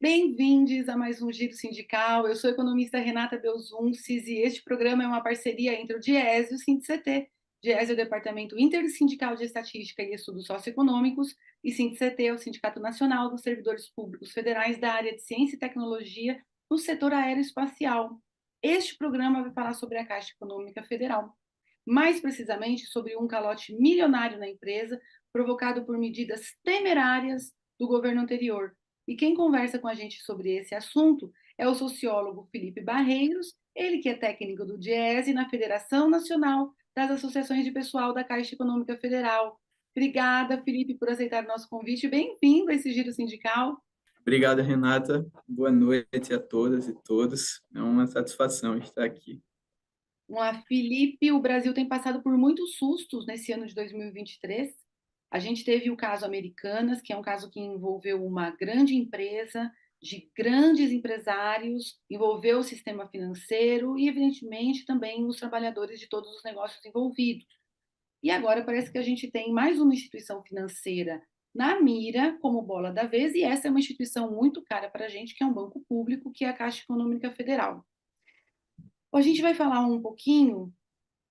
Bem-vindos a mais um Giro Sindical. Eu sou a economista Renata Belzunces e este programa é uma parceria entre o DIEESE e o SINDIC-CT. DIEESE é o Departamento Intersindical de Estatística e Estudos Socioeconômicos e SINDIC-CT é o Sindicato Nacional dos Servidores Públicos Federais da área de Ciência e Tecnologia no setor aeroespacial. Este programa vai falar sobre a Caixa Econômica Federal, mais precisamente sobre um calote milionário na empresa provocado por medidas temerárias do governo anterior. E quem conversa com a gente sobre esse assunto é o sociólogo Felipe Barreiros, ele que é técnico do DIEESE na Federação Nacional das Associações de Pessoal da Caixa Econômica Federal. Obrigada, Felipe, por aceitar o nosso convite. Bem-vindo a esse Giro Sindical. Obrigado, Renata. Boa noite a todas e todos. É uma satisfação estar aqui. Felipe, o Brasil tem passado por muitos sustos nesse ano de 2023. A gente teve o caso Americanas, que é um caso que envolveu uma grande empresa, de grandes empresários, envolveu o sistema financeiro e, evidentemente, também os trabalhadores de todos os negócios envolvidos. E agora parece que a gente tem mais uma instituição financeira na mira como bola da vez, e essa é uma instituição muito cara para a gente, que é um banco público, que é a Caixa Econômica Federal. A gente vai falar um pouquinho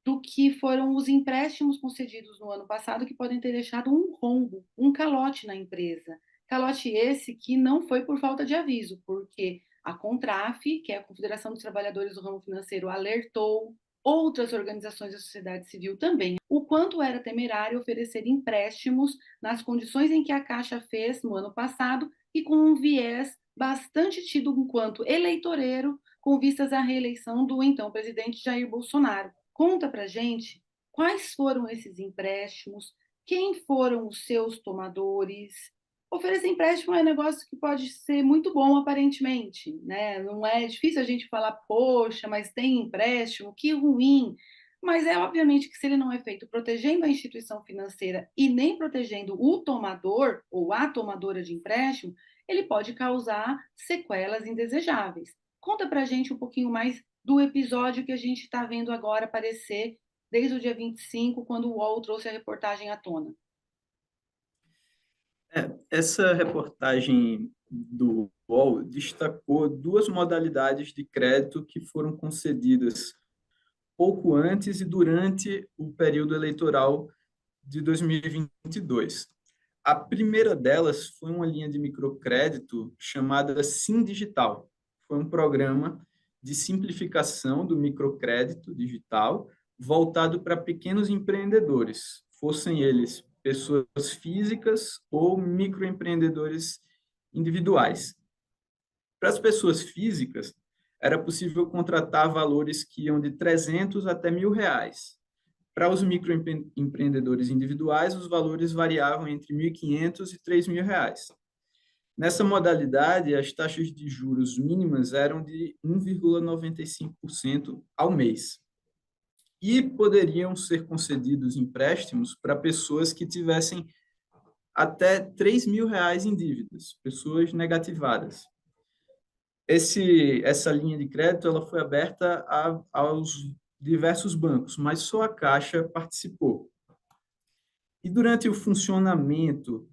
do que foram os empréstimos concedidos no ano passado, que podem ter deixado um rombo, um calote na empresa. Calote esse que não foi por falta de aviso, porque a Contraf, que é a Confederação dos Trabalhadores do Ramo Financeiro, alertou, outras organizações da sociedade civil também, o quanto era temerário oferecer empréstimos nas condições em que a Caixa fez no ano passado e com um viés bastante tido enquanto eleitoreiro, com vistas à reeleição do então presidente Jair Bolsonaro. Conta para gente quais foram esses empréstimos, quem foram os seus tomadores. Oferecer empréstimo é um negócio que pode ser muito bom, aparentemente, né? Não é difícil a gente falar, poxa, mas tem empréstimo, que ruim. Mas é obviamente que se ele não é feito protegendo a instituição financeira e nem protegendo o tomador ou a tomadora de empréstimo, ele pode causar sequelas indesejáveis. Conta para a gente um pouquinho mais do episódio que a gente está vendo agora aparecer desde o dia 25, quando o UOL trouxe a reportagem à tona. Essa reportagem do UOL destacou duas modalidades de crédito que foram concedidas pouco antes e durante o período eleitoral de 2022. A primeira delas foi uma linha de microcrédito chamada Sim Digital. Foi um programa de simplificação do microcrédito digital voltado para pequenos empreendedores, fossem eles pessoas físicas ou microempreendedores individuais. Para as pessoas físicas, era possível contratar valores que iam de 300 até R$ 1.000. Para os microempreendedores individuais, os valores variavam entre 1.500 e R$ 3.000. Nessa modalidade, as taxas de juros mínimas eram de 1,95% ao mês. E poderiam ser concedidos empréstimos para pessoas que tivessem até R$ 3.000 em dívidas, pessoas negativadas. Essa linha de crédito ela foi aberta aos diversos bancos, mas só a Caixa participou. E durante o funcionamento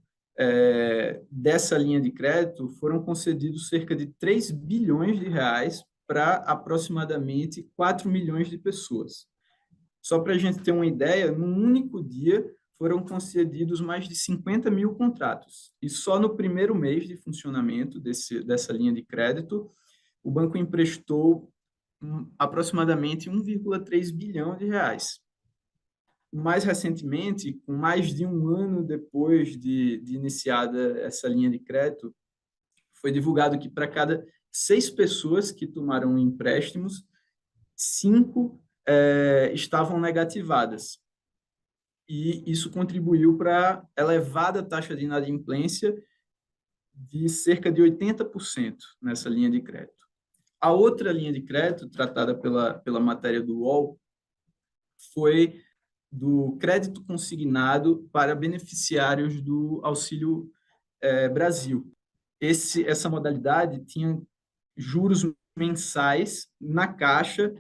dessa linha de crédito, foram concedidos cerca de 3 bilhões de reais para aproximadamente 4 milhões de pessoas. Só para a gente ter uma ideia, num único dia foram concedidos mais de 50 mil contratos. E só no primeiro mês de funcionamento dessa linha de crédito, o banco emprestou aproximadamente 1,3 bilhão de reais. Mais recentemente, com mais de um ano depois de iniciada essa linha de crédito, foi divulgado que para cada 6 pessoas que tomaram empréstimos, 5 estavam negativadas. E isso contribuiu para a elevada taxa de inadimplência de cerca de 80% nessa linha de crédito. A outra linha de crédito, tratada pela matéria do UOL, foi do crédito consignado para beneficiários do Auxílio Brasil. Essa modalidade tinha juros mensais na Caixa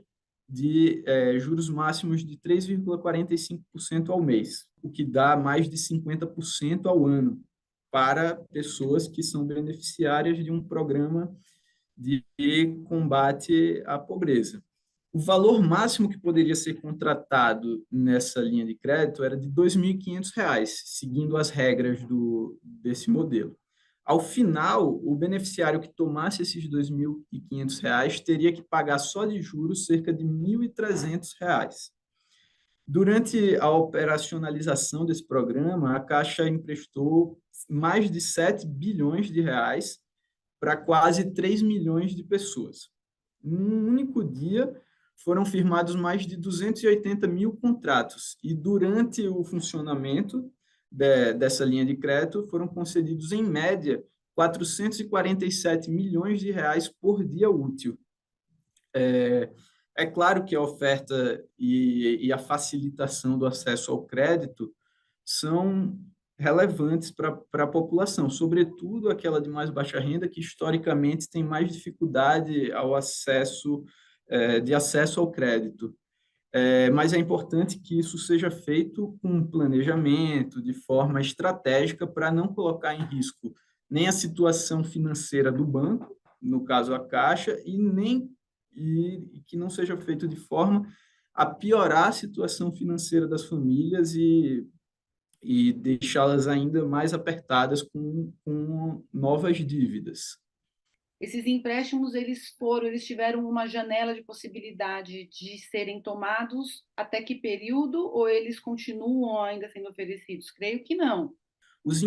de juros máximos de 3,45% ao mês, o que dá mais de 50% ao ano. para pessoas que são beneficiárias de um programa de combate à pobreza. O valor máximo que poderia ser contratado nessa linha de crédito era de R$ 2.500, seguindo as regras desse modelo. Ao final, o beneficiário que tomasse esses R$ 2.500 teria que pagar só de juros cerca de R$ 1.300. Durante a operacionalização desse programa, a Caixa emprestou mais de 7 bilhões de reais para quase 3 milhões de pessoas. Num único dia, foram firmados mais de 280 mil contratos e, durante o funcionamento dessa linha de crédito, foram concedidos, em média, 447 milhões de reais por dia útil. É claro que a oferta e a facilitação do acesso ao crédito são relevantes para a população, sobretudo aquela de mais baixa renda, que historicamente tem mais dificuldade ao acesso, de acesso ao crédito. Mas é importante que isso seja feito com planejamento, de forma estratégica, para não colocar em risco nem a situação financeira do banco, no caso a Caixa, e que não seja feito de forma a piorar a situação financeira das famílias e deixá-las ainda mais apertadas com novas dívidas. Esses empréstimos, eles tiveram uma janela de possibilidade de serem tomados até que período, ou eles continuam ainda sendo oferecidos? Creio que não. Os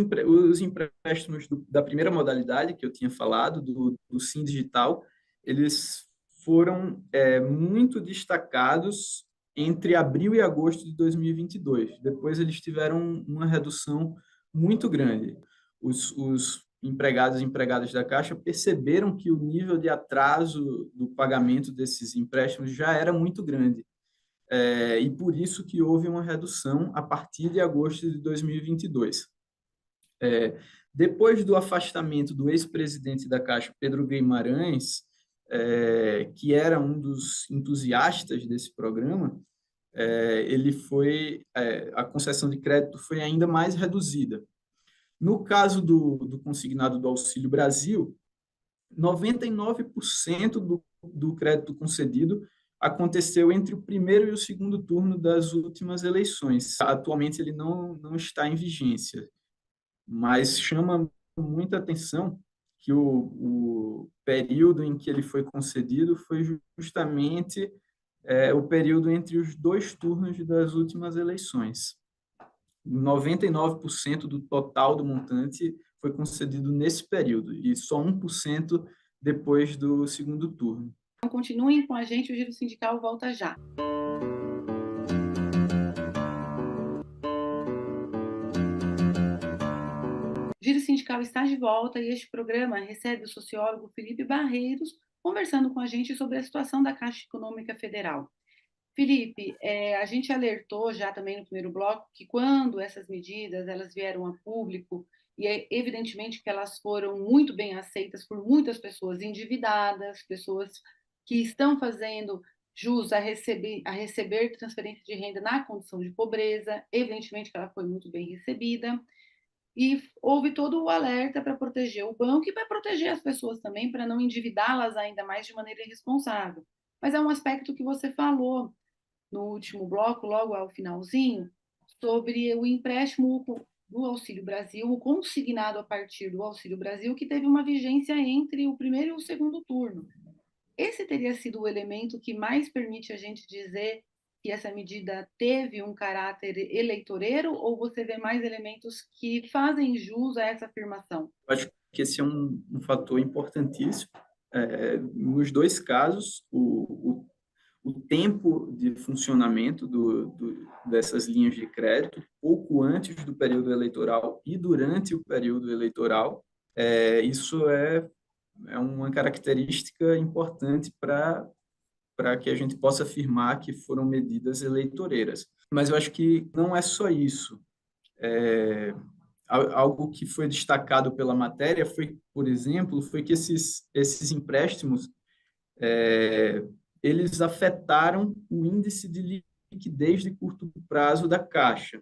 empréstimos da primeira modalidade que eu tinha falado, do Sim Digital, eles foram muito destacados entre abril e agosto de 2022. Depois eles tiveram uma redução muito grande. Os empregados e empregadas da Caixa perceberam que o nível de atraso do pagamento desses empréstimos já era muito grande. E por isso que houve uma redução a partir de agosto de 2022. Depois do afastamento do ex-presidente da Caixa, Pedro Guimarães, que era um dos entusiastas desse programa, a concessão de crédito foi ainda mais reduzida. No caso do consignado do Auxílio Brasil, 99% do crédito concedido aconteceu entre o primeiro e o segundo turno das últimas eleições. Atualmente ele não está em vigência, mas chama muita atenção que o período em que ele foi concedido foi justamente o período entre os dois turnos das últimas eleições. 99% do total do montante foi concedido nesse período, e só 1% depois do segundo turno. Então, continuem com a gente, o Giro Sindical volta já. Giro Sindical está de volta e este programa recebe o sociólogo Felipe Barreiros conversando com a gente sobre a situação da Caixa Econômica Federal. Felipe, a gente alertou já também no primeiro bloco que quando essas medidas elas vieram a público, e é evidentemente que elas foram muito bem aceitas por muitas pessoas endividadas, pessoas que estão fazendo jus a receber transferência de renda na condição de pobreza, evidentemente que ela foi muito bem recebida, e houve todo o alerta para proteger o banco e para proteger as pessoas também, para não endividá-las ainda mais de maneira irresponsável. Mas é um aspecto que você falou no último bloco, logo ao finalzinho, sobre o empréstimo do Auxílio Brasil, o consignado a partir do Auxílio Brasil, que teve uma vigência entre o primeiro e o segundo turno. Esse teria sido o elemento que mais permite a gente dizer que essa medida teve um caráter eleitoreiro, ou você vê mais elementos que fazem jus a essa afirmação? Acho que esse é um fator importantíssimo. Nos dois casos, o tempo de funcionamento dessas linhas de crédito, pouco antes do período eleitoral e durante o período eleitoral, isso é uma característica importante para que a gente possa afirmar que foram medidas eleitoreiras. Mas eu acho que não é só isso. Algo que foi destacado pela matéria foi, por exemplo, foi que esses empréstimos eles afetaram o índice de liquidez de curto prazo da Caixa.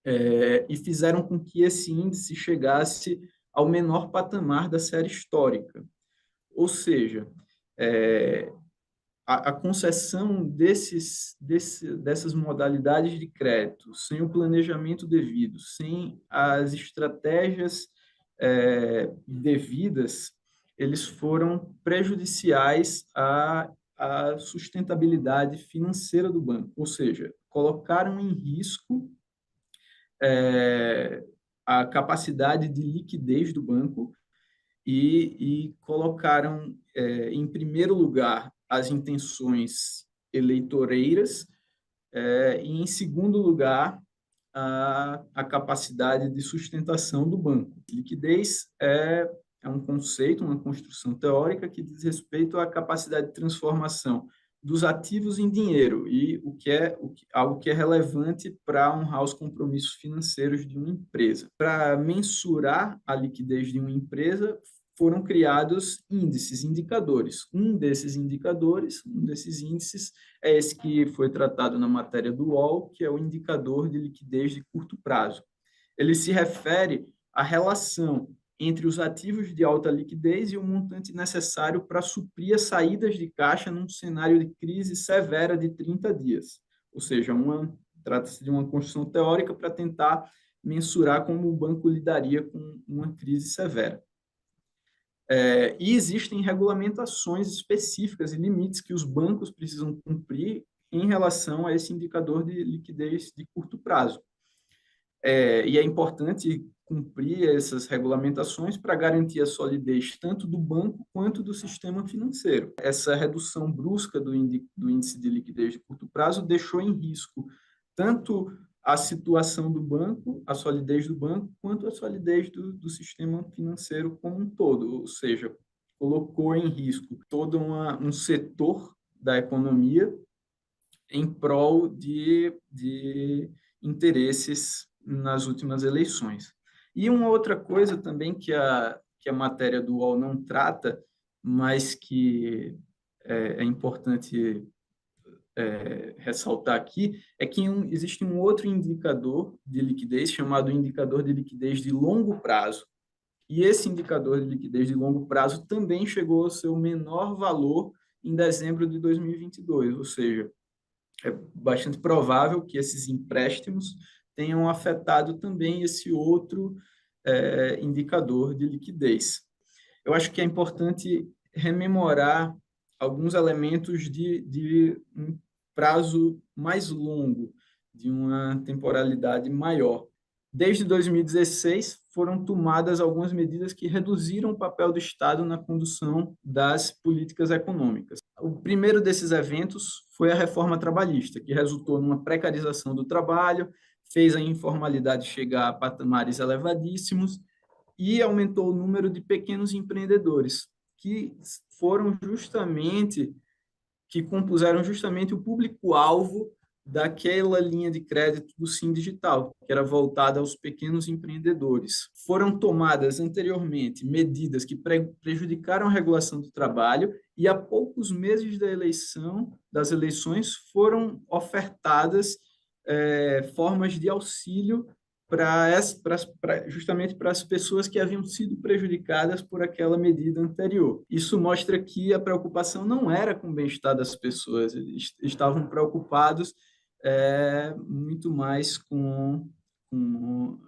e fizeram com que esse índice chegasse ao menor patamar da série histórica. Ou seja, é, a concessão dessas modalidades de crédito, sem o planejamento devido, sem as estratégias devidas, eles foram prejudiciais à sustentabilidade financeira do banco, ou seja, colocaram em risco a capacidade de liquidez do banco e colocaram, em primeiro lugar, as intenções eleitoreiras e, em segundo lugar, a capacidade de sustentação do banco. Liquidez é um conceito, uma construção teórica que diz respeito à capacidade de transformação dos ativos em dinheiro e algo que é relevante para honrar os compromissos financeiros de uma empresa. Para mensurar a liquidez de uma empresa, foram criados índices, indicadores. Um desses indicadores, um desses índices, é esse que foi tratado na matéria do UOL, que é o indicador de liquidez de curto prazo. Ele se refere à relação entre os ativos de alta liquidez e o montante necessário para suprir as saídas de caixa num cenário de crise severa de 30 dias. Ou seja, trata-se de uma construção teórica para tentar mensurar como o banco lidaria com uma crise severa. E existem regulamentações específicas e limites que os bancos precisam cumprir em relação a esse indicador de liquidez de curto prazo. E é importante cumprir essas regulamentações para garantir a solidez tanto do banco quanto do sistema financeiro. Essa redução brusca do índice de liquidez de curto prazo deixou em risco tanto a situação do banco, a solidez do banco, quanto a solidez do sistema financeiro como um todo, ou seja, colocou em risco todo um setor da economia em prol de interesses nas últimas eleições. E uma outra coisa também que a matéria do UOL não trata, mas que é importante ressaltar aqui, é que existe um outro indicador de liquidez chamado indicador de liquidez de longo prazo. E esse indicador de liquidez de longo prazo também chegou ao seu menor valor em dezembro de 2022, ou seja, é bastante provável que esses empréstimos tenham afetado também esse outro indicador de liquidez. Eu acho que é importante rememorar alguns elementos de um prazo mais longo, de uma temporalidade maior. Desde 2016, foram tomadas algumas medidas que reduziram o papel do Estado na condução das políticas econômicas. O primeiro desses eventos foi a reforma trabalhista, que resultou numa precarização do trabalho, fez a informalidade chegar a patamares elevadíssimos e aumentou o número de pequenos empreendedores, que foram justamente, que compuseram justamente o público-alvo daquela linha de crédito do Sim Digital, que era voltada aos pequenos empreendedores. Foram tomadas anteriormente medidas que prejudicaram a regulação do trabalho e há poucos meses das eleições foram ofertadas formas de auxílio justamente para as pessoas que haviam sido prejudicadas por aquela medida anterior. Isso mostra que a preocupação não era com o bem-estar das pessoas, eles estavam preocupados muito mais com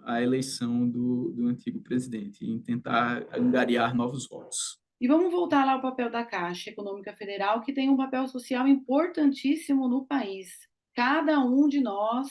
a eleição do antigo presidente, em tentar angariar novos votos. E vamos voltar lá ao papel da Caixa Econômica Federal, que tem um papel social importantíssimo no país. Cada um de nós,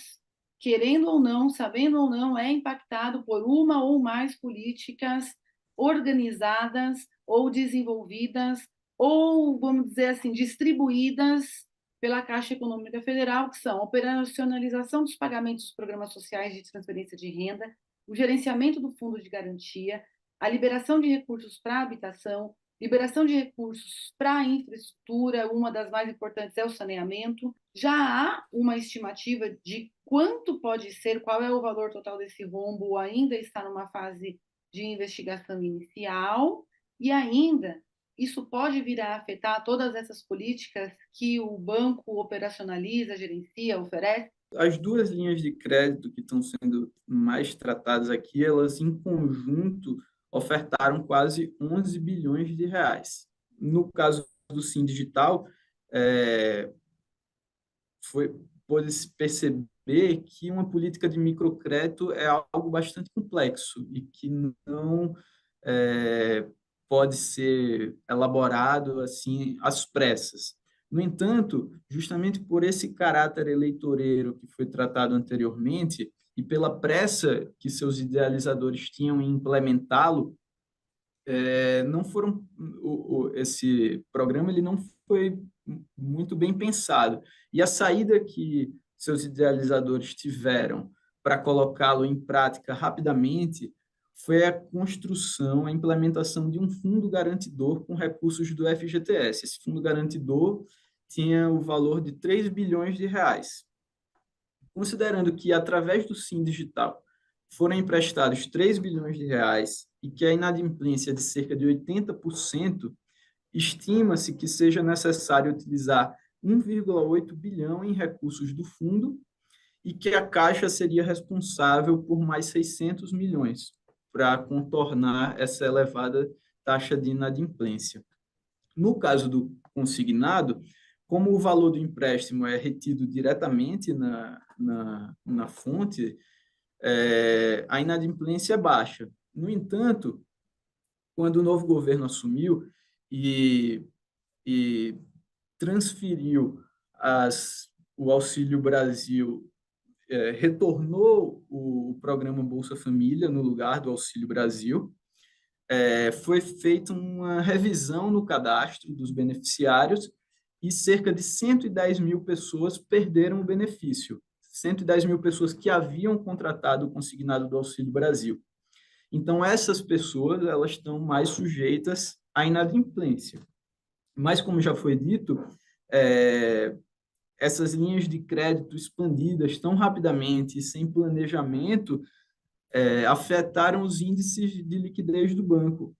querendo ou não, sabendo ou não, é impactado por uma ou mais políticas organizadas ou desenvolvidas ou, vamos dizer assim, distribuídas pela Caixa Econômica Federal, que são a operacionalização dos pagamentos dos programas sociais de transferência de renda, o gerenciamento do fundo de garantia, a liberação de recursos para habitação, liberação de recursos para a infraestrutura, uma das mais importantes é o saneamento. Já há uma estimativa de quanto pode ser, qual é o valor total desse rombo, ainda está numa fase de investigação inicial, e ainda isso pode vir a afetar todas essas políticas que o banco operacionaliza, gerencia, oferece, As duas linhas de crédito que estão sendo mais tratadas aqui, elas em conjunto ofertaram quase 11 bilhões de reais. No caso do Sim Digital, é, pôde-se perceber que uma política de microcrédito é algo bastante complexo e que não é, pode ser elaborado assim às pressas. No entanto, justamente por esse caráter eleitoreiro que foi tratado anteriormente e pela pressa que seus idealizadores tinham em implementá-lo, não foram esse programa ele não foi muito bem pensado e a saída que seus idealizadores tiveram para colocá-lo em prática rapidamente foi a construção, a implementação de um fundo garantidor com recursos do FGTS. Esse fundo garantidor tinha o valor de 3 bilhões de reais. Considerando que, através do Sim Digital, foram emprestados 3 bilhões de reais e que a inadimplência é de cerca de 80%, estima-se que seja necessário utilizar 1,8 bilhão em recursos do fundo e que a Caixa seria responsável por mais 600 milhões para contornar essa elevada taxa de inadimplência. No caso do consignado, como o valor do empréstimo é retido diretamente na fonte, a inadimplência é baixa. No entanto, quando o novo governo assumiu e, e transferiu o Auxílio Brasil, retornou o programa Bolsa Família no lugar do Auxílio Brasil, foi feita uma revisão no cadastro dos beneficiários e cerca de 110 mil pessoas perderam o benefício. 110 mil pessoas que haviam contratado o consignado do Auxílio Brasil. Então, essas pessoas elas estão mais sujeitas à inadimplência. Mas, como já foi dito, essas linhas de crédito expandidas tão rapidamente e sem planejamento afetaram os índices de liquidez do banco.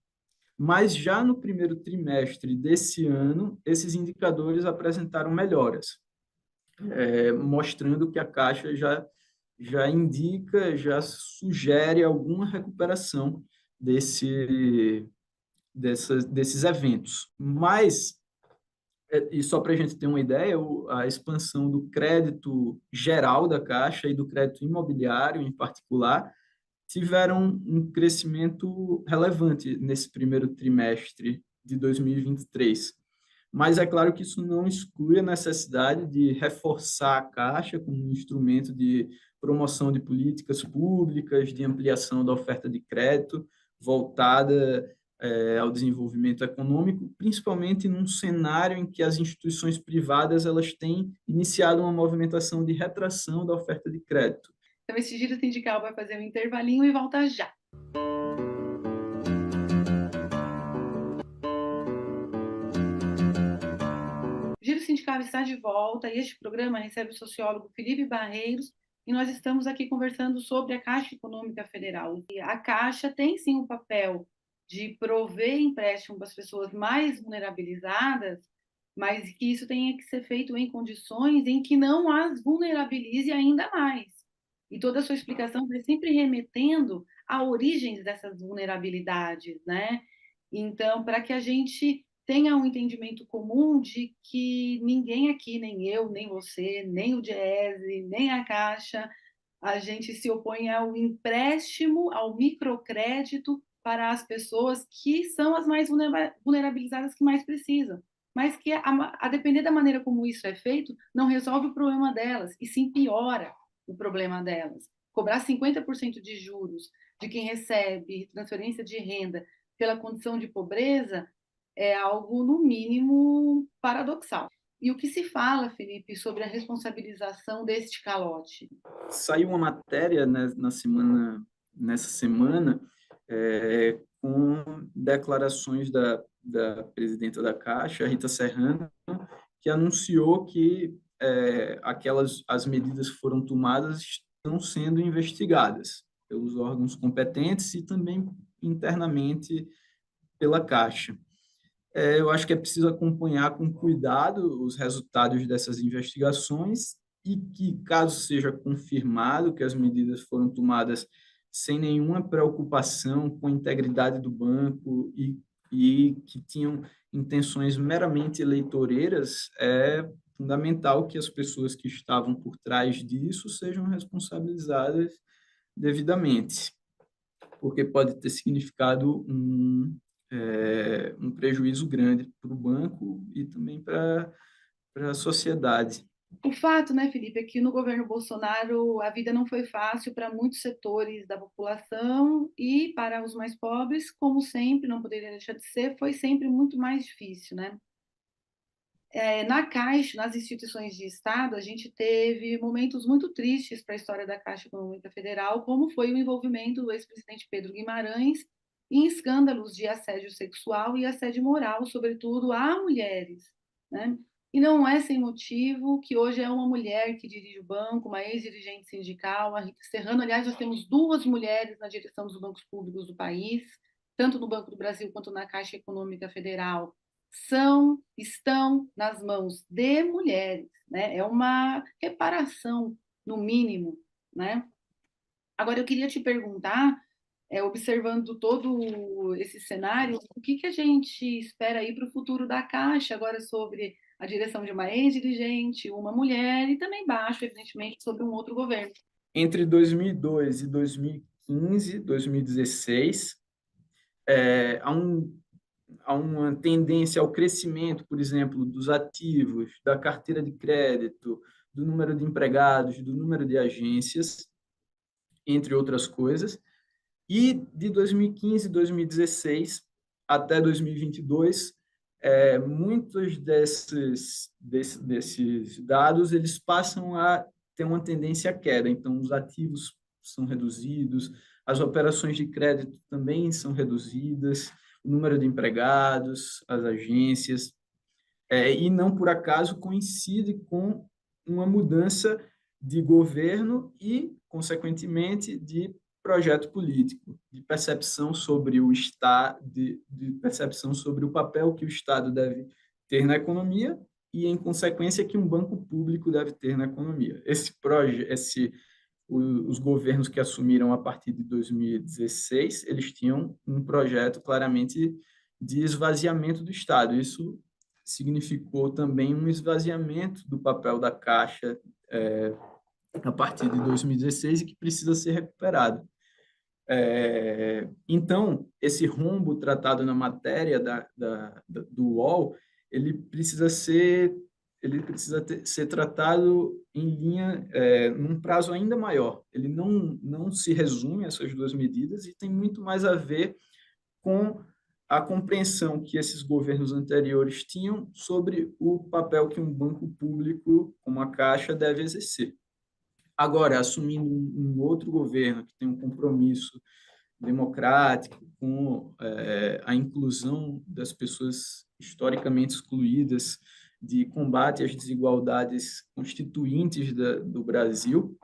Mas já no primeiro trimestre desse ano, esses indicadores apresentaram melhoras, mostrando que a Caixa já indica, já sugere alguma recuperação desses eventos. Mas, e só para a gente ter uma ideia, a expansão do crédito geral da Caixa e do crédito imobiliário em particular tiveram um crescimento relevante nesse primeiro trimestre de 2023. Mas é claro que isso não exclui a necessidade de reforçar a Caixa como um instrumento de promoção de políticas públicas, de ampliação da oferta de crédito voltada ao desenvolvimento econômico, principalmente num cenário em que as instituições privadas elas têm iniciado uma movimentação de retração da oferta de crédito. Então, esse giro sindical vai fazer um intervalinho e volta já. O Giro Sindical está de volta e este programa recebe o sociólogo Felipe Barreiros e nós estamos aqui conversando sobre a Caixa Econômica Federal. E a Caixa tem sim o papel de prover empréstimo para as pessoas mais vulnerabilizadas, mas que isso tenha que ser feito em condições em que não as vulnerabilize ainda mais. E toda a sua explicação vai sempre remetendo a origens dessas vulnerabilidades, né? Então, para que a gente tenha um entendimento comum de que ninguém aqui, nem eu, nem você, nem o Diese, nem a Caixa, a gente se opõe ao empréstimo, ao microcrédito para as pessoas que são as mais vulnerabilizadas, que mais precisam. Mas que, a depender da maneira como isso é feito, não resolve o problema delas, e sim piora o problema delas. Cobrar 50% de juros de quem recebe transferência de renda pela condição de pobreza é algo, no mínimo, paradoxal. E o que se fala, Felipe, sobre a responsabilização deste calote? Saiu uma matéria, né, nessa semana com declarações da presidenta da Caixa, Rita Serrano, que anunciou que as medidas que foram tomadas estão sendo investigadas pelos órgãos competentes e também internamente pela Caixa. Eu acho que é preciso acompanhar com cuidado os resultados dessas investigações e que, caso seja confirmado que as medidas foram tomadas sem nenhuma preocupação com a integridade do banco e que tinham intenções meramente eleitoreiras, é fundamental que as pessoas que estavam por trás disso sejam responsabilizadas devidamente, porque pode ter significado um prejuízo grande para o banco e também para a sociedade. O fato, né, Felipe, é que no governo Bolsonaro a vida não foi fácil para muitos setores da população e para os mais pobres, como sempre, não poderia deixar de ser, foi sempre muito mais difícil, né? Na Caixa, nas instituições de Estado, a gente teve momentos muito tristes para a história da Caixa Econômica Federal, como foi o envolvimento do ex-presidente Pedro Guimarães em escândalos de assédio sexual e assédio moral, sobretudo a mulheres, né? E não é sem motivo que hoje é uma mulher que dirige o banco, uma ex-dirigente sindical, a Rita Serrano. Aliás, nós temos duas mulheres na direção dos bancos públicos do país, tanto no Banco do Brasil quanto na Caixa Econômica Federal, estão nas mãos de mulheres, né? É uma reparação, no mínimo, né? Agora, eu queria te perguntar, observando todo esse cenário, o que que a gente espera aí para o futuro da Caixa, agora sobre a direção de uma ex-dirigente, uma mulher, e também baixo, evidentemente, sobre um outro governo. Entre 2002 e 2015, 2016, há uma tendência ao crescimento, por exemplo, dos ativos, da carteira de crédito, do número de empregados, do número de agências, entre outras coisas. E de 2015, 2016 até 2022, muitos desses dados eles passam a ter uma tendência à queda. Então, os ativos são reduzidos, as operações de crédito também são reduzidas, o número de empregados, as agências, e não por acaso coincide com uma mudança de governo e, consequentemente, de projeto político, de percepção sobre o Estado, de percepção sobre o papel que o Estado deve ter na economia e, em consequência, que um banco público deve ter na economia. Os governos que assumiram a partir de 2016, eles tinham um projeto claramente de esvaziamento do Estado. Isso significou também um esvaziamento do papel da Caixa a partir de 2016 e que precisa ser recuperado. Então, esse rombo tratado na matéria do UOL, ser tratado em linha, num prazo ainda maior. Ele não se resume a essas duas medidas e tem muito mais a ver com a compreensão que esses governos anteriores tinham sobre o papel que um banco público, como a Caixa, deve exercer. Agora, assumindo um outro governo que tem um compromisso democrático com a inclusão das pessoas historicamente excluídas, de combate às desigualdades constituintes do Brasil,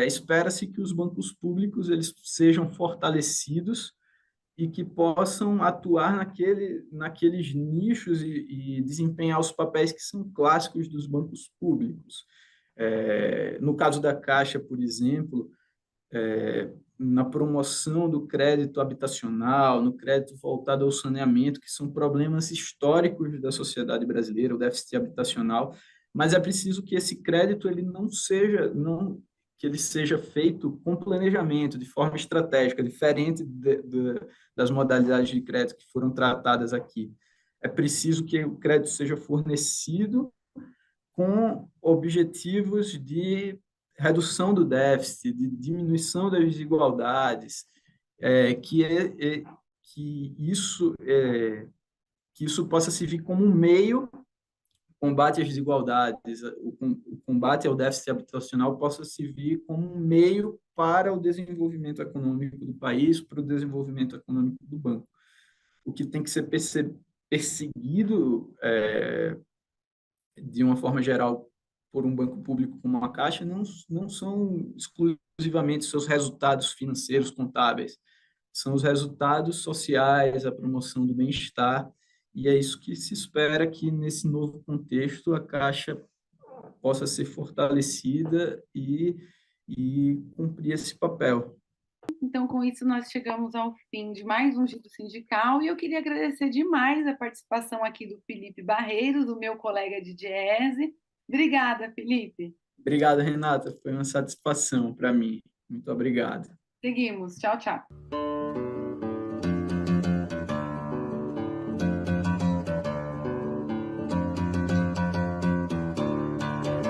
espera-se que os bancos públicos eles sejam fortalecidos e que possam atuar naqueles nichos e desempenhar os papéis que são clássicos dos bancos públicos. No caso da Caixa, por exemplo, na promoção do crédito habitacional, no crédito voltado ao saneamento, que são problemas históricos da sociedade brasileira, o déficit habitacional, mas é preciso que esse crédito ele que ele seja feito com planejamento, de forma estratégica, diferente das modalidades de crédito que foram tratadas aqui. É preciso que o crédito seja fornecido com objetivos de redução do déficit, de diminuição das desigualdades, que isso possa servir como um meio combate às desigualdades, o combate ao déficit habitacional possa servir como um meio para o desenvolvimento econômico do país, para o desenvolvimento econômico do banco. O que tem que ser perseguido de uma forma geral, por um banco público como a Caixa, não são exclusivamente seus resultados financeiros, contábeis, são os resultados sociais, a promoção do bem-estar, e é isso que se espera que, nesse novo contexto, a Caixa possa ser fortalecida e cumprir esse papel. Então, com isso, nós chegamos ao fim de mais um Giro Sindical e eu queria agradecer demais a participação aqui do Felipe Barreiros, do meu colega de Diese. Obrigada, Felipe. Obrigado, Renata. Foi uma satisfação para mim. Muito obrigado. Seguimos. Tchau, tchau.